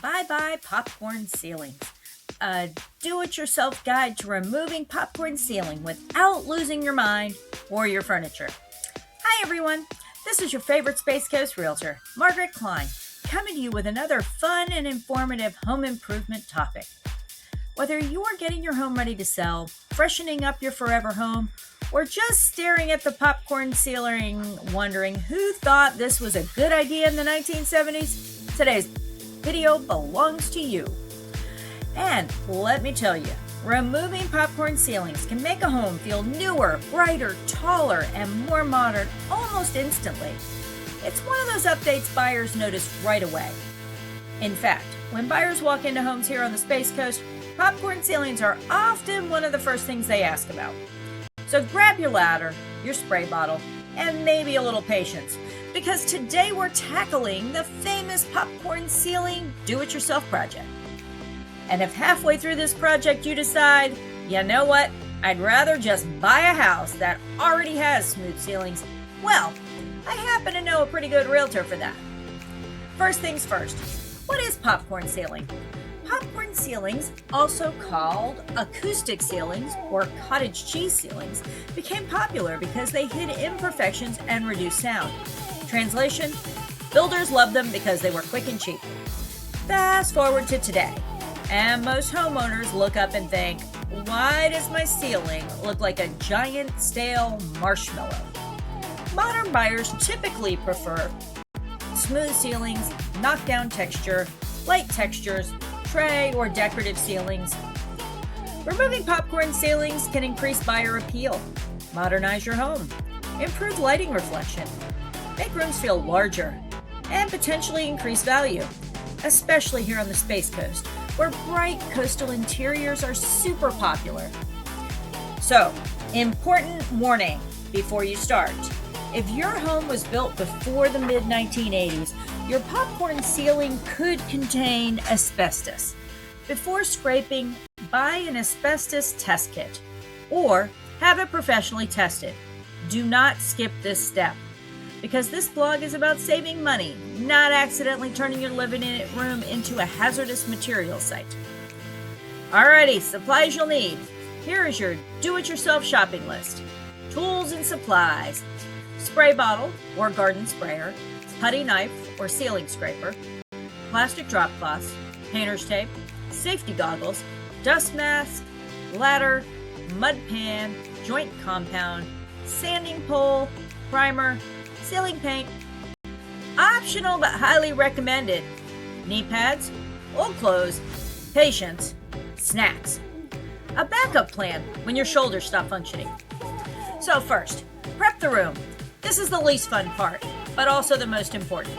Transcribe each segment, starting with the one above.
Bye-bye popcorn ceilings. A do-it-yourself guide to removing popcorn ceiling without losing your mind or your furniture. Hi everyone, this is your favorite Space Coast realtor, Margarett Klein, coming to you with another fun and informative home improvement topic. Whether you are getting your home ready to sell, freshening up your forever home, or just staring at the popcorn ceiling wondering who thought this was a good idea in the 1970s, today's video belongs to you. And let me tell you, removing popcorn ceilings can make a home feel newer, brighter, taller, and more modern almost instantly. It's one of those updates buyers notice right away. In fact, when buyers walk into homes here on the Space Coast, popcorn ceilings are often one of the first things they ask about. So grab your ladder, your spray bottle, and maybe a little patience, because today we're tackling the famous popcorn ceiling do-it-yourself project. And if halfway through this project you decide, you know what, I'd rather just buy a house that already has smooth ceilings, well, I happen to know a pretty good realtor for that. First things first, what is popcorn ceiling? Popcorn ceilings, also called acoustic ceilings or cottage cheese ceilings, became popular because they hid imperfections and reduced sound. Translation, builders loved them because they were quick and cheap. Fast forward to today, and most homeowners look up and think, why does my ceiling look like a giant stale marshmallow? Modern buyers typically prefer smooth ceilings, knockdown texture, light textures, tray or decorative ceilings. Removing popcorn ceilings can increase buyer appeal, modernize your home, improve lighting reflection, make rooms feel larger, and potentially increase value, especially here on the Space Coast, where bright coastal interiors are super popular. So, important warning before you start. If your home was built before the mid-1980s, your popcorn ceiling could contain asbestos. Before scraping, buy an asbestos test kit or have it professionally tested. Do not skip this step, because this blog is about saving money, not accidentally turning your living room into a hazardous material site. Alrighty, supplies you'll need. Here is your do-it-yourself shopping list. Tools and supplies. Spray bottle or garden sprayer, putty knife or ceiling scraper, plastic drop cloths, painter's tape, safety goggles, dust mask, ladder, mud pan, joint compound, sanding pole, primer, ceiling paint. Optional but highly recommended, knee pads, old clothes, patience, snacks. A backup plan when your shoulders stop functioning. So first, prep the room. This is the least fun part, but also the most important.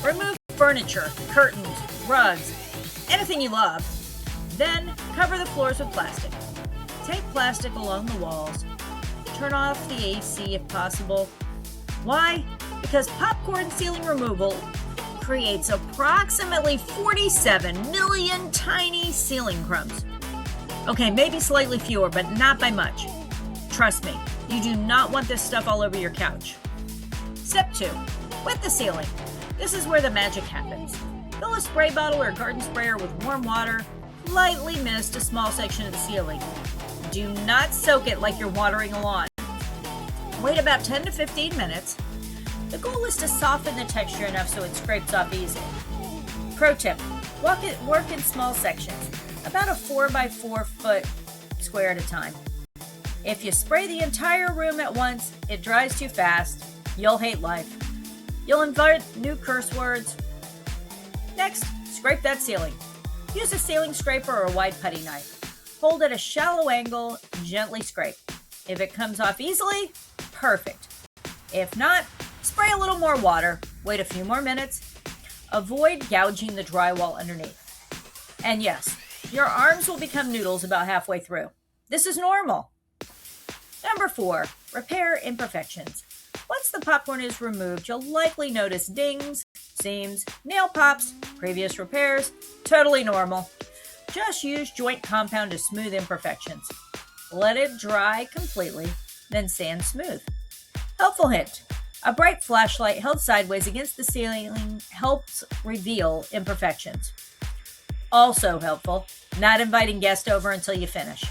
Remove furniture, curtains, rugs, anything you love. Then cover the floors with plastic. Take plastic along the walls. Turn off the AC if possible. Why? Because popcorn ceiling removal creates approximately 47 million tiny ceiling crumbs. Okay, maybe slightly fewer, but not by much. Trust me, you do not want this stuff all over your couch. Step 2. Wet the ceiling. This is where the magic happens. Fill a spray bottle or garden sprayer with warm water. Lightly mist a small section of the ceiling. Do not soak it like you're watering a lawn. Wait about 10 to 15 minutes. The goal is to soften the texture enough so it scrapes off easily. Pro tip, work in small sections, about a 4 by 4 foot square at a time. If you spray the entire room at once, it dries too fast. You'll hate life. You'll invite new curse words. Next, scrape that ceiling. Use a ceiling scraper or a wide putty knife. Hold at a shallow angle, gently scrape. If it comes off easily, perfect. If not, spray a little more water. Wait a few more minutes. Avoid gouging the drywall underneath. And yes, your arms will become noodles about halfway through. This is normal. Number 4, repair imperfections. Once the popcorn is removed, you'll likely notice dings, seams, nail pops, previous repairs. Totally normal. Just use joint compound to smooth imperfections. Let it dry completely, then sand smooth. Helpful hint. A bright flashlight held sideways against the ceiling helps reveal imperfections. Also helpful, not inviting guests over until you finish.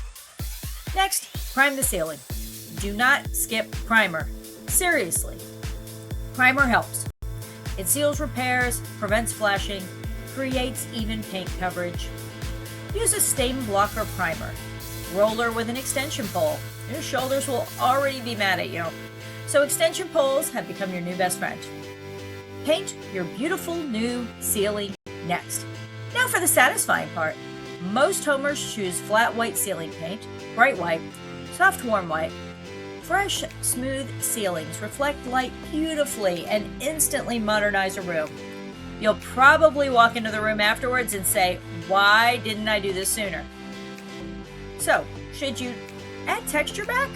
Next, prime the ceiling. Do not skip primer. Seriously. Primer helps. It seals repairs, prevents flashing, creates even paint coverage. Use a stain blocker primer. Roller with an extension pole. Your shoulders will already be mad at you. So extension poles have become your new best friend. Paint your beautiful new ceiling next. Now for the satisfying part. Most homers choose flat white ceiling paint, bright white, soft warm white. Fresh, smooth ceilings reflect light beautifully and instantly modernize a room. You'll probably walk into the room afterwards and say, "Why didn't I do this sooner?" So, should you add texture back?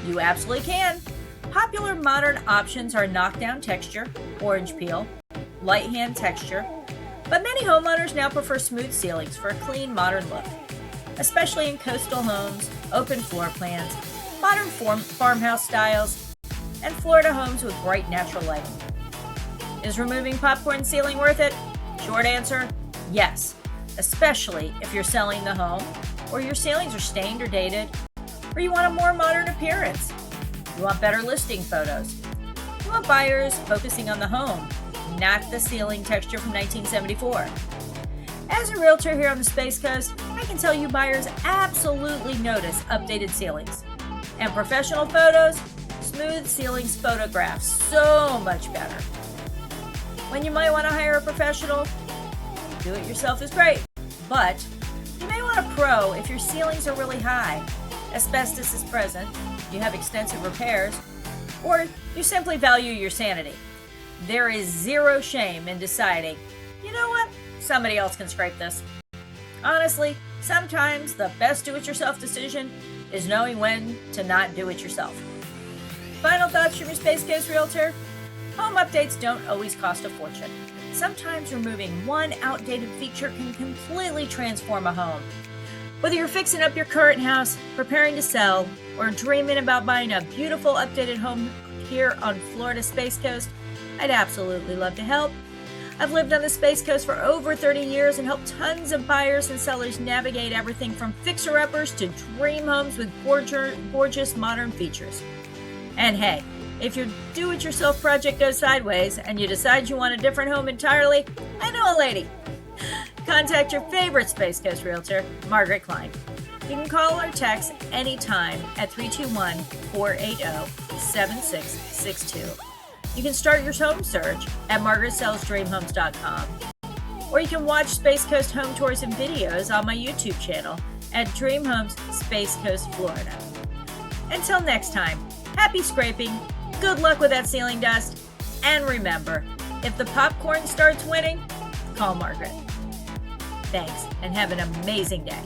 You absolutely can. Popular modern options are knockdown texture, orange peel, light hand texture, but many homeowners now prefer smooth ceilings for a clean, modern look, especially in coastal homes, open floor plans, modern farmhouse styles, and Florida homes with bright natural lighting. Is removing popcorn ceiling worth it? Short answer, yes, especially if you're selling the home, or your ceilings are stained or dated, or you want a more modern appearance. You want better listing photos. You want buyers focusing on the home, not the ceiling texture from 1974. As a realtor here on the Space Coast, I can tell you buyers absolutely notice updated ceilings. And professional photos, smooth ceilings photograph so much better. When you might want to hire a professional, do it yourself is great. But you may want a pro if your ceilings are really high, asbestos is present, you have extensive repairs, or you simply value your sanity. There is zero shame in deciding, you know what, somebody else can scrape this. Honestly, sometimes the best do-it-yourself decision is knowing when to not do it yourself. Final thoughts from your Space Coast Realtor? Home updates don't always cost a fortune. Sometimes removing one outdated feature can completely transform a home. Whether you're fixing up your current house, preparing to sell, or dreaming about buying a beautiful updated home here on Florida Space Coast, I'd absolutely love to help. I've lived on the Space Coast for over 30 years and helped tons of buyers and sellers navigate everything from fixer-uppers to dream homes with gorgeous modern features. And hey, if your do-it-yourself project goes sideways and you decide you want a different home entirely, I know a lady. Contact your favorite Space Coast Realtor, Margarett Klein. You can call or text anytime at 321-480-7662. You can start your home search at margarettsellsdreamhomes.com. Or you can watch Space Coast home tours and videos on my YouTube channel at Dream Homes Space Coast, Florida. Until next time, happy scraping, good luck with that ceiling dust, and remember, if the popcorn starts winning, call Margaret. Thanks, and have an amazing day.